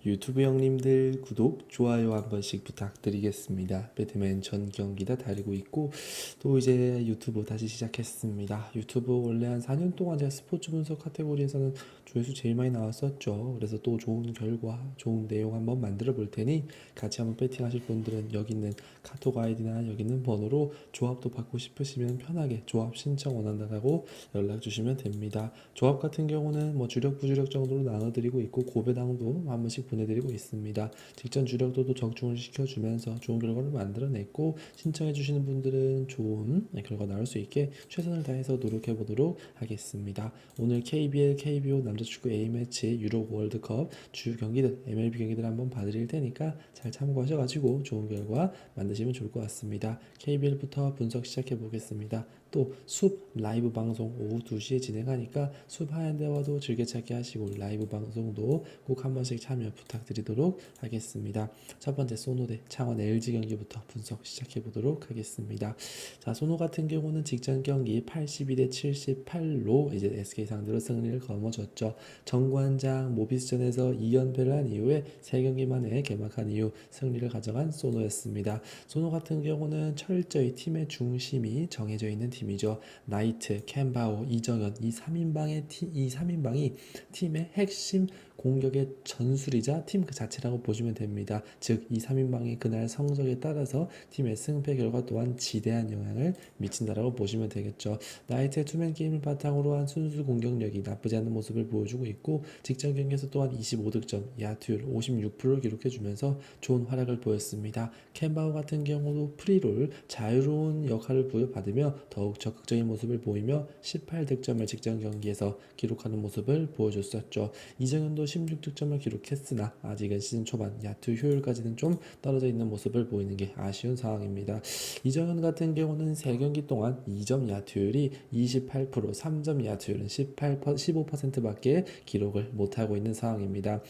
유튜브 형님들 구독, 좋아요 한 번씩 부탁드리겠습니다. 배트맨 전 경기 다 다루고 있고 또 이제 유튜브 다시 시작했습니다. 유튜브 원래 한 4년 동안 제가 스포츠 분석 카테고리에서는 조회수 제일 많이 나왔었죠. 그래서 또 좋은 결과, 좋은 내용 한번 만들어 볼 테니 같이 한번 배팅 하실 분들은 여기 있는 카톡 아이디나 여기 있는 번호로 조합도 받고 싶으시면 편하게 조합 신청 원한다고 연락 주시면 됩니다. 조합 같은 경우는 뭐 주력, 부주력 정도로 나눠드리고 있고 고배당도 한 번씩 보내드리고 있습니다. 직전 주력도도 적중을 시켜주면서 좋은 결과를 만들어냈고 신청해 주시는 분들은 좋은 결과 나올 수 있게 최선을 다해서 노력해 보도록 하겠습니다. 오늘 KBL, KBO 남자축구 A매치, 유럽 월드컵 주요 경기들, MLB 경기들 한번 봐드릴 테니까 잘 참고하셔가지고 좋은 결과 만드시면 좋을 것 같습니다. KBL부터 분석 시작해 보겠습니다. 또 숲 라이브 방송 오후 2시에 진행하니까 숲 하얀대화도 즐겨찾기 하시고 라이브 방송도 꼭 한 번씩 참여 부탁드리도록 하겠습니다. 첫 번째 소노 대 창원 LG 경기부터 분석 시작해 보도록 하겠습니다. 자, 소노 같은 경우는 직전 경기 82대 78로 이제 SK 상대로 승리를 거머쥐었죠. 정관장 모비스전에서 2연패를 한 이후에 3경기 만에 개막한 이후 승리를 가져간 소노였습니다. 소노 같은 경우는 철저히 팀의 중심이 정해져 있는 팀이죠. 나이트, 캔바오, 이정현 이 3인방이 팀의 핵심 공격의 전술이자 팀 그 자체라고 보시면 됩니다. 즉 이 3인방의 그날 성적에 따라서 팀의 승패 결과 또한 지대한 영향을 미친다라고 보시면 되겠죠. 나이트의 투맨 게임을 바탕으로 한 순수 공격력이 나쁘지 않은 모습을 보여주고 있고 직전 경기에서 또한 25득점, 야투율 56%를 기록해주면서 좋은 활약을 보였습니다. 캔바오 같은 경우도 프리롤 자유로운 역할을 부여받으며 더욱 적극적인 모습을 보이며 18득점을 직전 경기에서 기록하는 모습을 보여줬었죠. 이정현도 16득점을 기록했으나 아직은 시즌 초반 야투 효율까지는 좀 떨어져 있는 모습을 보이는 게 아쉬운 상황입니다. 이정현 같은 경우는 3경기 동안 2점 야투율이 28%, 3점 야투율은 15%밖에 기록을 못하고 있는 상황입니다.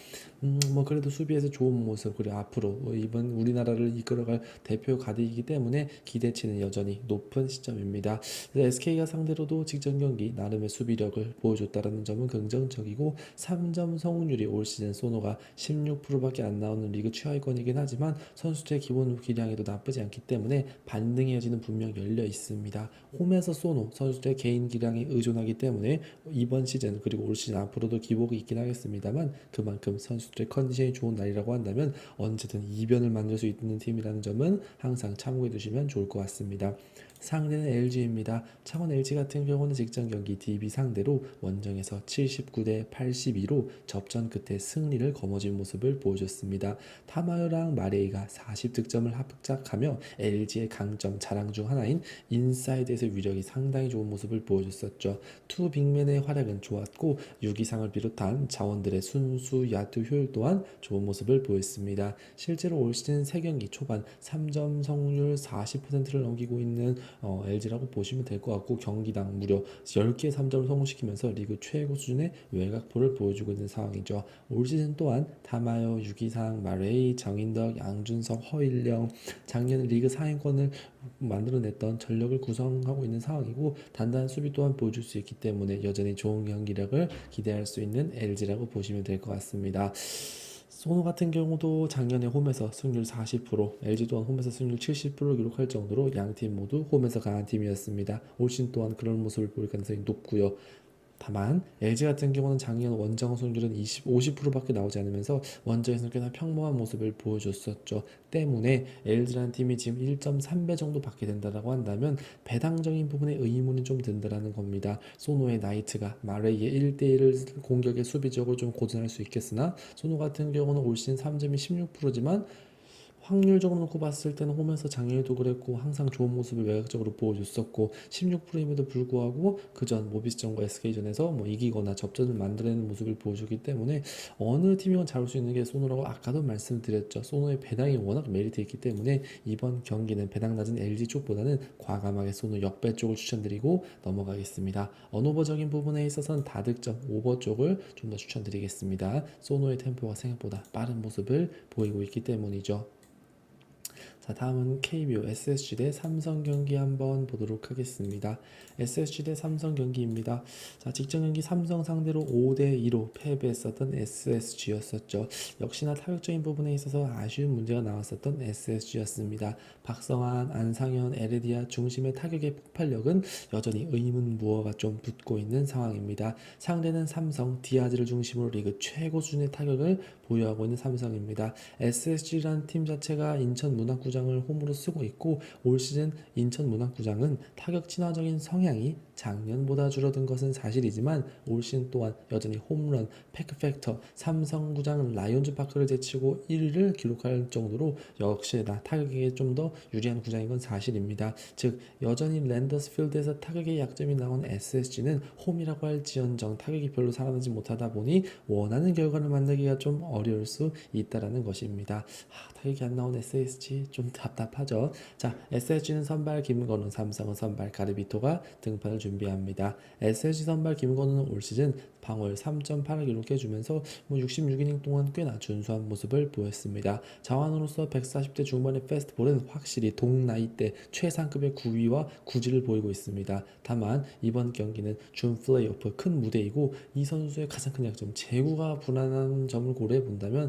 뭐 그래도 수비에서 좋은 모습 그리고 앞으로 이번 우리나라를 이끌어갈 대표 가드이기 때문에 기대치는 여전히 높은 시점입니다. SK가 상대로도 직전 경기 나름의 수비력을 보여줬다는 점은 긍정적이고 3점 성공률이 올 시즌 소노가 16%밖에 안 나오는 리그 최하위권이긴 하지만 선수들의 기본 기량에도 나쁘지 않기 때문에 반등의 여지는 분명 열려 있습니다. 홈에서 소노 선수들의 개인 기량에 의존하기 때문에 이번 시즌 그리고 올 시즌 앞으로도 기복이 있긴 하겠습니다만 그만큼 선수들의 컨디션이 좋은 날이라고 한다면 언제든 이변을 만들 수 있는 팀이라는 점은 항상 참고해 두시면 좋을 것 같습니다. 상대는 LG입니다. 창원 LG 같은 경우는 직전 경기 DB 상대로 원정에서 79대 82로 접전 끝에 승리를 거머쥔 모습을 보여줬습니다. 타마요랑 마레이가 40득점을 합작하며 LG의 강점 자랑 중 하나인 인사이드에서 위력이 상당히 좋은 모습을 보여줬었죠. 투 빅맨의 활약은 좋았고 유기상을 비롯한 자원들의 순수 야투 효율 또한 좋은 모습을 보였습니다. 실제로 올 시즌 3경기 초반 3점 성공률 40%를 넘기고 있는 LG라고 보시면 될 것 같고 경기당 무려 10개의 3점을 성공시키면서 리그 최고 수준의 외곽포를 보여주고 있는 상황이죠. 올 시즌 또한 타마요, 유기상, 마레이, 정인덕, 양준석, 허일령 작년 리그 상위권을 만들어냈던 전력을 구성하고 있는 상황이고 단단한 수비 또한 보여줄 수 있기 때문에 여전히 좋은 경기력을 기대할 수 있는 LG라고 보시면 될 것 같습니다. 소노 같은 경우도 작년에 홈에서 승률 40%, LG 또한 홈에서 승률 70%를 기록할 정도로 양팀 모두 홈에서 강한 팀이었습니다. 올 시즌 또한 그런 모습을 보일 가능성이 높고요. 다만 LG 같은 경우는 작년 원정 승률은 50%밖에 나오지 않으면서 원정에서 꽤나 평범한 모습을 보여줬었죠. 때문에 LG라는 팀이 지금 1.3배 정도 받게 된다고 한다면 배당적인 부분에 의문이 좀 든다라는 겁니다. 소노의 나이트가 마레이의 1대1을 공격의 수비적으로 좀 고전할 수 있겠으나 소노 같은 경우는 올 시즌 3점이 16%지만 확률적으로 놓고 봤을 때는 홈에서 작년에도 그랬고 항상 좋은 모습을 외곽적으로 보여줬었고 16%임에도 불구하고 그전 모비스전과 SK전에서 뭐 이기거나 접전을 만들어내는 모습을 보여주기 때문에 어느 팀이건 잘할 수 있는 게 소노라고 아까도 말씀드렸죠. 소노의 배당이 워낙 메리트 있기 때문에 이번 경기는 배당 낮은 LG 쪽보다는 과감하게 소노 역배 쪽을 추천드리고 넘어가겠습니다. 언오버적인 부분에 있어서는 다득점 오버 쪽을 좀 더 추천드리겠습니다. 소노의 템포가 생각보다 빠른 모습을 보이고 있기 때문이죠. 자, 다음은 KBO SSG 대 삼성 경기 한번 보도록 하겠습니다. SSG 대 삼성 경기입니다. 자, 직전 경기 삼성 상대로 5대 2로 패배했었던 SSG였었죠. 역시나 타격적인 부분에 있어서 아쉬운 문제가 나왔었던 SSG였습니다. 박성환, 안상현, 에르디아 중심의 타격의 폭발력은 여전히 의문부호가 좀 붙고 있는 상황입니다. 상대는 삼성, 디아즈를 중심으로 리그 최고 수준의 타격을 보유하고 있는 삼성입니다. SSG라는 팀 자체가 인천 문학구장을 홈으로 쓰고 있고 올 시즌 인천 문학구장은 타격 친화적인 성향이 작년보다 줄어든 것은 사실이지만 올 시즌 또한 여전히 홈런, 팩팩터, 삼성구장 라이온즈 파크를 제치고 1위를 기록할 정도로 역시나 타격에 좀 더 유리한 구장인 건 사실입니다. 즉 여전히 랜더스필드에서 타격의 약점이 나온 SSG는 홈이라고 할지언정 타격이 별로 살아나지 못하다 보니 원하는 결과를 만들기가 좀 어려울 수 있다라는 것입니다. 타격이 안 나온 SSG 좀 답답하죠. 자, SSG는 선발 김건우, 삼성은 선발 가르비토가 등판을 준비합니다. SSG 선발 김건우는 올 시즌 방어율 3.8을 기록해주면서 66이닝 동안 꽤나 준수한 모습을 보였습니다. 자완으로서 140대 중반의 패스트볼은 확실히 동나이대 최상급의 구위와 구질을 보이고 있습니다. 다만 이번 경기는 준 플레이오프 큰 무대이고 이 선수의 가장 큰 약점 제구가 불안한 점을 고려해 본다면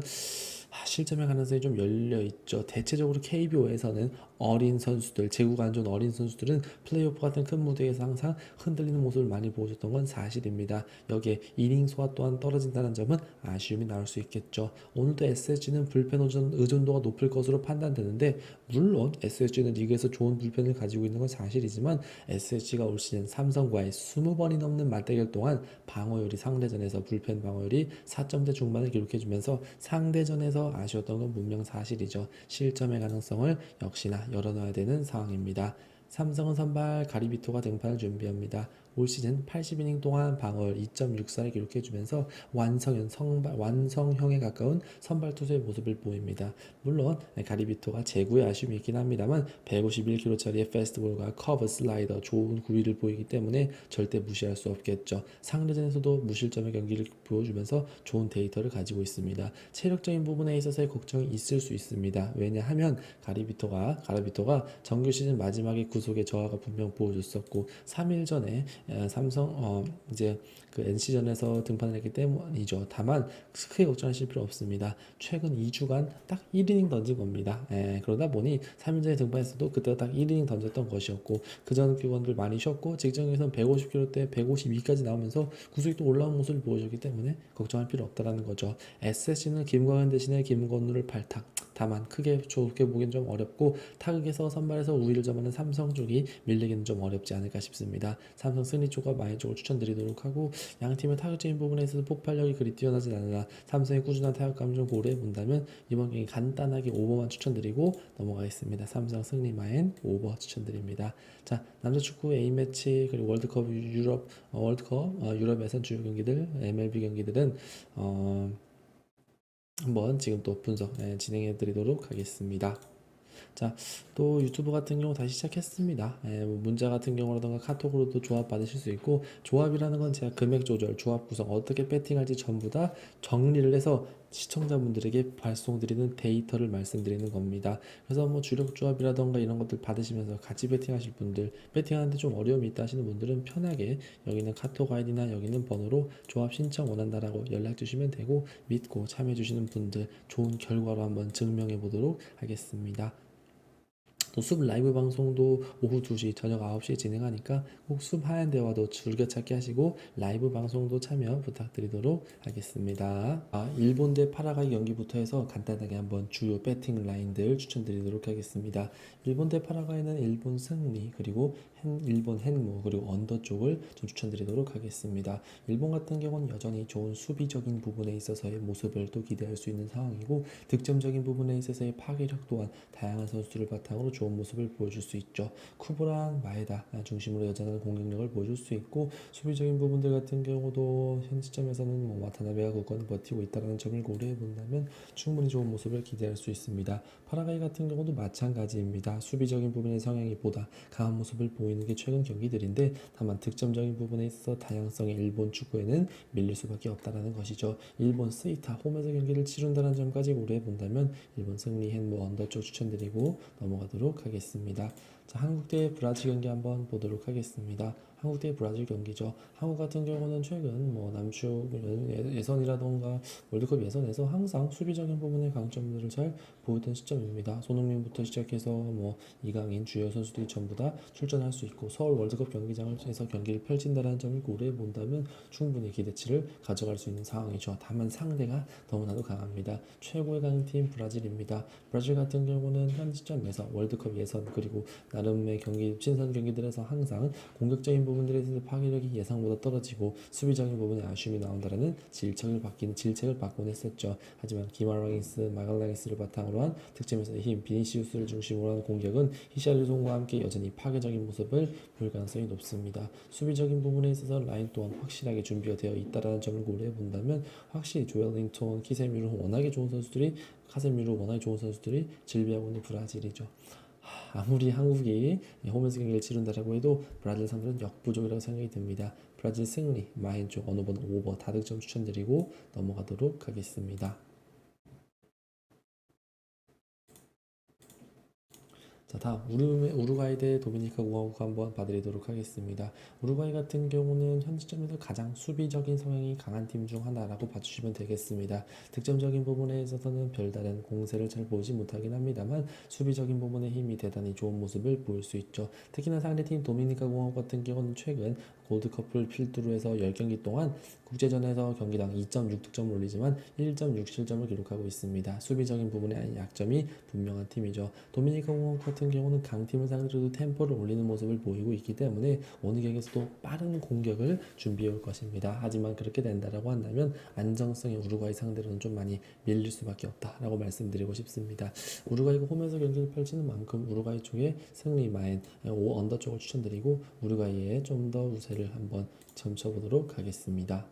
실점의 가능성이 좀 열려있죠. 대체적으로 KBO에서는 어린 선수들, 제구가 안 좋은 어린 선수들은 플레이오프 같은 큰 무대에서 항상 흔들리는 모습을 많이 보여줬던 건 사실입니다. 여기에 이닝 소화 또한 떨어진다는 점은 아쉬움이 나올 수 있겠죠. 오늘도 SSG는 불펜 의존도가 높을 것으로 판단되는데 물론 SSG는 리그에서 좋은 불펜을 가지고 있는 건 사실이지만 SSG가 올 시즌 삼성과의 20번이 넘는 맞대결 동안 방어율이 상대전에서 불펜 방어율이 4점대 중반을 기록해주면서 상대전에서 아쉬웠던 건 분명 사실이죠. 실점의 가능성을 역시나 열어놔야 되는 상황입니다. 삼성은 선발 가리비토가 등판을 준비합니다. 올 시즌 80이닝 동안 방어율 2.64를 기록해주면서 완성형에 가까운 선발 투수의 모습을 보입니다. 물론 가리비토가 제구에 아쉬움이 있긴 합니다만 151km짜리의 패스트볼과 커브 슬라이더 좋은 구위를 보이기 때문에 절대 무시할 수 없겠죠. 상대전에서도 무실점의 경기를 보여주면서 좋은 데이터를 가지고 있습니다. 체력적인 부분에 있어서의 걱정이 있을 수 있습니다. 왜냐하면 가리비토가 정규 시즌 마지막에 구속의 저하가 분명 보여줬었고 3일 전에 삼성 이제 그 NC전에서 등판을 했기 때문이죠. 다만 크게 걱정하실 필요 없습니다. 최근 2주간 딱 1이닝 던진 겁니다. 그러다 보니 3일 전에 등판했어도 그때가 딱 1이닝 던졌던 것이었고 그전 기관들 많이 쉬었고 직전에서는 150km대 152까지 나오면서 구속이 또 올라온 모습을 보여줬기 때문에 걱정할 필요 없다라는 거죠. SSG는 김광현 대신에 김건우를 발탁. 다만 크게 좋게 보기엔 좀 어렵고 타격에서 선발에서 우위를 점하는 삼성 쪽이 밀리기는 좀 어렵지 않을까 싶습니다. 삼성 승리 쪽과 마인 쪽을 추천드리도록 하고 양 팀의 타격적인 부분에 있어서 폭발력이 그리 뛰어나진 않으나 삼성의 꾸준한 타격감을 좀 고려해 본다면 이번 경기 간단하게 오버만 추천드리고 넘어가겠습니다. 삼성 승리 마인 오버 추천드립니다. 자, 남자 축구 A매치 그리고 월드컵 유럽 예선 주요 경기들 MLB 경기들은 한번 지금 또 분석 진행해 드리도록 하겠습니다. 자, 또 유튜브 같은 경우 다시 시작했습니다. 뭐 문자 같은 경우라던가 카톡으로도 조합 받으실 수 있고 조합이라는 건 제가 금액 조절, 조합 구성 어떻게 배팅할지 전부 다 정리를 해서 시청자분들에게 발송드리는 데이터를 말씀드리는 겁니다. 그래서 뭐 주력 조합이라던가 이런 것들 받으시면서 같이 배팅하실 분들, 배팅하는데 좀 어려움이 있다 하시는 분들은 편하게 여기는 카톡 아이디나 여기는 번호로 조합 신청 원한다라고 연락 주시면 되고 믿고 참여해 주시는 분들 좋은 결과로 한번 증명해 보도록 하겠습니다. 또 숲 라이브 방송도 오후 2시, 저녁 9시에 진행하니까 꼭 숲 하얀 대화도 즐겨찾기 하시고 라이브 방송도 참여 부탁드리도록 하겠습니다. 일본 대 파라과이 경기부터 해서 간단하게 한번 주요 배팅 라인들 추천드리도록 하겠습니다. 일본 대 파라과이는 일본 승리 그리고 일본 hen무 그리고 언더 쪽을 좀 추천드리도록 하겠습니다. 일본 같은 경우는 여전히 좋은 수비적인 부분에 있어서의 모습을 또 기대할 수 있는 상황이고 득점적인 부분에 있어서의 파괴력 또한 다양한 선수들을 바탕으로 좋은 모습을 보여줄 수 있죠. 쿠브랑 마에다 중심으로 여전한 공격력을 보여줄 수 있고 수비적인 부분들 같은 경우도 현 시점에서는 뭐 와타나베가 그건 버티고 있다는 점을 고려해 본다면 충분히 좋은 모습을 기대할 수 있습니다. 파라과이 같은 경우도 마찬가지입니다. 수비적인 부분의 성향이 보다 강한 모습을 보여 보이는 게 최근 경기들인데 다만 득점적인 부분에 있어서 다양성의 일본 축구에는 밀릴 수밖에 없다라는 것이죠. 일본 스이타 홈에서 경기를 치른다는 점까지 고려해 본다면 일본 승리 헨모 언더 쪽 추천드리고 넘어가도록 하겠습니다. 자, 한국 대 브라질 경기 한번 보도록 하겠습니다. 한국 대 브라질 경기죠. 한국 같은 경우는 최근 뭐 남축 예선이라던가 월드컵 예선에서 항상 수비적인 부분의 강점들을 잘 보였던 시점입니다. 손흥민부터 시작해서 뭐 이강인 주요 선수들이 전부 다 출전할 수 있고 서울 월드컵 경기장에서 경기를 펼친다는 점을 고려해 본다면 충분히 기대치를 가져갈 수 있는 상황이죠. 다만 상대가 너무나도 강합니다. 최고의 강팀 브라질입니다. 브라질 같은 경우는 현 시점에서 월드컵 예선 그리고 나름의 경기 친선 경기들에서 항상 공격적인 부분들에 있어서 파괴력이 예상보다 떨어지고 수비적인 부분에 아쉬움이 나온다라는 질책을 받곤 했었죠. 하지만 기마랑이스, 마갈랑이스를 바탕으로 한 득점에서의 힘, 비니시우스를 중심으로 한 공격은 히샬리송과 함께 여전히 파괴적인 모습을 보일 가능성이 높습니다. 수비적인 부분에 있어서 라인 또한 확실하게 준비가 되어 있다라는 점을 고려해 본다면 확실히 조엘링턴, 카세미로 워낙에 좋은 선수들이 즐비하고 있는 브라질이죠. 아무리 한국이 홈에서 경기를 치른다라고 해도 브라질 상대는 역부족이라고 생각이 듭니다. 브라질 승리, 마인 쪽 어느 번 오버 다득점 추천드리고 넘어가도록 하겠습니다. 자, 다음 우루과이 대 도미니카 공화국 한번 봐드리도록 하겠습니다. 우루과이 같은 경우는 현 시점에서 가장 수비적인 성향이 강한 팀 중 하나라고 봐주시면 되겠습니다. 득점적인 부분에 있어서는 별다른 공세를 잘 보지 못하긴 합니다만 수비적인 부분의 힘이 대단히 좋은 모습을 보일 수 있죠. 특히나 상대팀 도미니카 공화국 같은 경우는 최근 골드컵을 필두로 해서 10경기 동안 국제전에서 경기당 2.6득점을 올리지만 1.6실점을 기록하고 있습니다. 수비적인 부분에 약점이 분명한 팀이죠. 도미니카 공화국 같은 경우는 강팀을 상대로도 템포를 올리는 모습을 보이고 있기 때문에 어느 경기에서도 빠른 공격을 준비해 올 것입니다. 하지만 그렇게 된다라고 한다면 안정성의 우루과이 상대로는 좀 많이 밀릴 수밖에 없다라고 말씀드리고 싶습니다. 우루과이가 홈에서 경기를 펼치는 만큼 우루과이 쪽에 승리 마인 5 언더 쪽을 추천드리고 우루과이에 좀 더 우세를 한번 점쳐보도록 하겠습니다.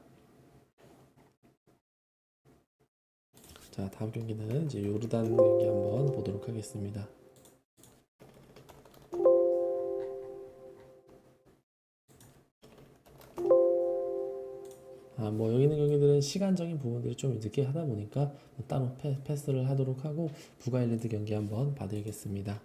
자, 다음 경기는 이제 요르단 경기 한번 보도록 하겠습니다. 뭐 여기 있는 경기들은 시간적인 부분들이 좀 늦게 하다 보니까 따로 패스를 하도록 하고 북아일랜드 경기 한번 봐드리겠습니다.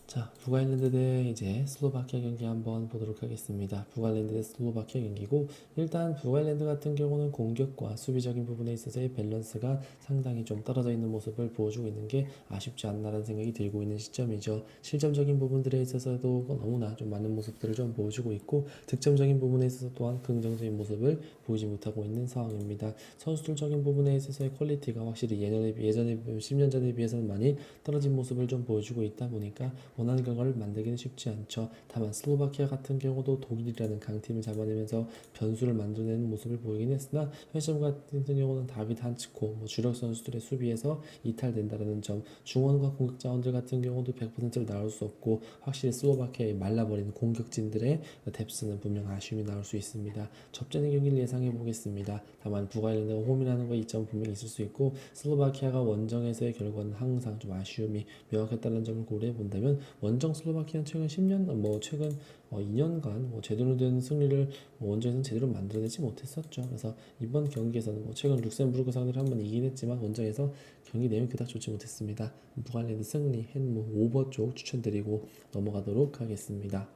자, 북아일랜드 대 이제 슬로바키아 경기 한번 보도록 하겠습니다. 북아일랜드 대 슬로바키아 경기고 일단 북아일랜드 같은 경우는 공격과 수비적인 부분에 있어서의 밸런스가 상당히 좀 떨어져 있는 모습을 보여주고 있는 게 아쉽지 않나라는 생각이 들고 있는 시점이죠. 실점적인 부분들에 있어서도 너무나 좀 많은 모습들을 좀 보여주고 있고 득점적인 부분에 있어서 또한 긍정적인 모습을 보이지 못하고 있는 상황입니다. 선수들적인 부분에 있어서의 퀄리티가 확실히 예전에 10년 전에 비해서는 많이 떨어진 모습을 좀 보여주고 있다 보니까 원하는 결과를 만들기는 쉽지 않죠. 다만 슬로바키아 같은 경우도 독일이라는 강팀을 잡아내면서 변수를 만들어내는 모습을 보이긴 했으나 현시점 같은 경우는 다비드 한츠코 주력 선수들의 수비에서 이탈된다는 점, 중원과 공격 자원들 같은 경우도 100%를 나올 수 없고 확실히 슬로바키아의 말라버리는 공격진들의 뎁스는 분명 아쉬움이 나올 수 있습니다. 접전의 경기를 예상해 보겠습니다. 다만 북아일랜드가 홈이라는 거 이점 분명히 있을 수 있고 슬로바키아가 원정에서의 결과는 항상 좀 아쉬움이 명확했다는 점을 고려해 본다면 원정 슬로바키아는 최근 10년 최근 2년간 제대로 된 승리를 원정에서는 제대로 만들어내지 못했었죠. 그래서 이번 경기에서는 최근 룩셈부르크 상대로 한번 이긴 했지만 원정에서 경기 내용이 그닥 좋지 못했습니다. 북아일랜드 승리 헨무 오버 쪽 추천드리고 넘어가도록 하겠습니다.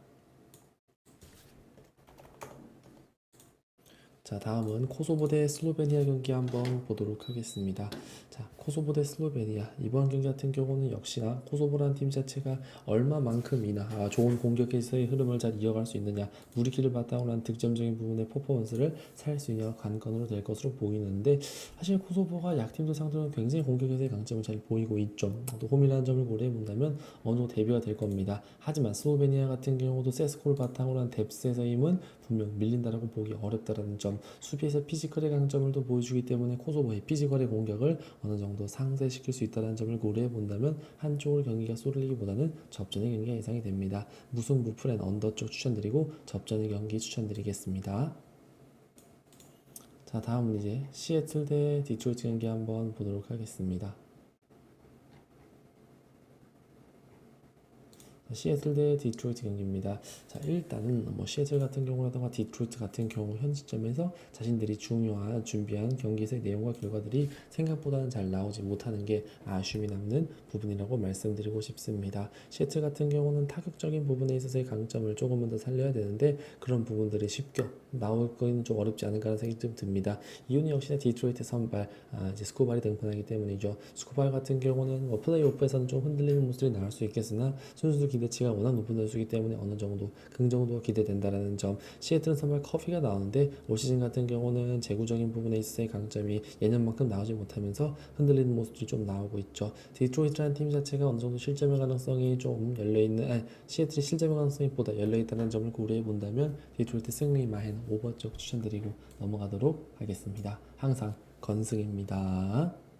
자, 다음은 코소보 대 슬로베니아 경기 한번 보도록 하겠습니다. 자, 코소보 대 슬로베니아 이번 경기 같은 경우는 역시나 코소보라는 팀 자체가 얼마만큼이나 좋은 공격에서의 흐름을 잘 이어갈 수 있느냐, 무리키를 바탕으로 한 득점적인 부분의 퍼포먼스를 살 수 있냐가 관건으로 될 것으로 보이는데 사실 코소보가 약팀들 상대로 굉장히 공격에서의 강점을 잘 보이고 있죠. 또 홈이라는 점을 고려해 본다면 어느 정도 대비가 될 겁니다. 하지만 슬로베니아 같은 경우도 세스코를 바탕으로 한 뎁스에서의 힘은 분명 밀린다라고 보기 어렵다라는 점, 수비에서 피지컬의 강점을 또 보여주기 때문에 코소보의 피지컬의 공격을 어느 정도 상쇄시킬 수 있다는 점을 고려해 본다면 한쪽으로 경기가 쏠리기보다는 접전의 경기가 예상이 됩니다. 무승부 풀앤 언더 쪽 추천드리고 접전의 경기 추천드리겠습니다. 자, 다음은 이제 시애틀 대 디트로이트 경기 한번 보도록 하겠습니다. 시애틀 대 디트로이트 경기입니다. 자, 일단은 뭐 시애틀 같은 경우라던가 디트로이트 같은 경우 현 시점에서 자신들이 중요한 준비한 경기의 내용과 결과들이 생각보다는 잘 나오지 못하는 게 아쉬움이 남는 부분이라고 말씀드리고 싶습니다. 시애틀 같은 경우는 타격적인 부분에 있어서의 강점을 조금은 더 살려야 되는데 그런 부분들이 쉽게 나올 거는 좀 어렵지 않을까라는 생각이 좀 듭니다. 이유는 역시나 디트로이트 선발 이제 스코발이 등판하기 때문이죠. 스코발 같은 경우는 뭐 플레이오프에서는 좀 흔들리는 모습이 나올 수 있겠으나 선수 기대치가 워낙 높은 선수이기 때문에 어느 정도 긍정도가 기대된다라는 점. 시애틀은 선발 커피가 나오는데 올 시즌 같은 경우는 재구적인 부분에 있어서의 강점이 예년만큼 나오지 못하면서 흔들리는 모습들이 좀 나오고 있죠. 디트로이트라는 팀 자체가 어느 정도 실점의 가능성이 좀 열려있는 시애틀이 실점의 가능성이 보다 열려있다는 점을 고려해 본다면 디트로이트 승리 마행 오버 쪽 추천드리고 넘어가도록 하겠습니다. 항상 건승입니다.